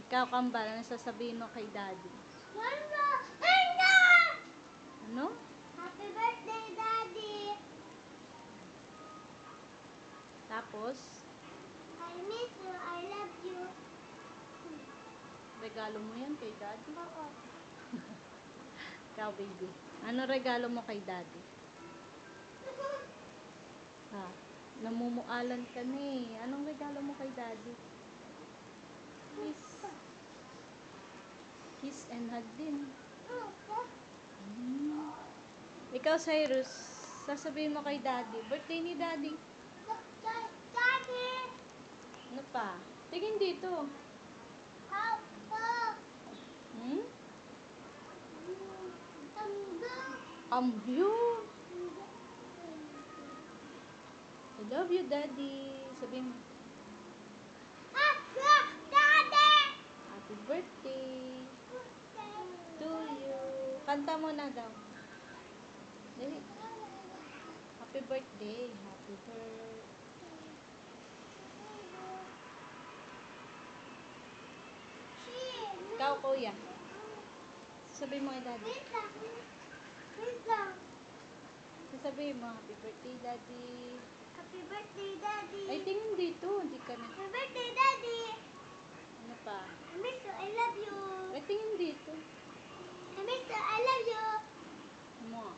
Ikaw, Kambal, ano sasabihin mo kay Daddy? Ano? Happy birthday, Daddy! Tapos, I miss you. I love you. regalo mo yan kay Daddy? Oo. Ikaw, baby. Ano regalo mo kay Daddy? Ha? Namumualan ka ni. Anong regalo mo kay Daddy? Kiss. Kiss and hug din. Ikaw, Cyrus, sasabihin mo kay Daddy. Birthday ni Daddy. Daddy! Ano pa? Tingin dito. Help! Hmm? Tumbo! You. I love you, Daddy. Sabihin mo. Daddy! Happy birthday to you. Kanta mo na daw. Dali. Happy birthday. Happy birthday. Ikaw, kuya. Sabihin mo kay Daddy. Wait lang. Sabihin mo, happy birthday, Daddy. Happy birthday, Daddy! Ay, tingin dito. Hindi ka na. Happy birthday, Daddy! Ano pa? I miss you. I love you. Ay, tingin dito. I miss you. I love you. Mo.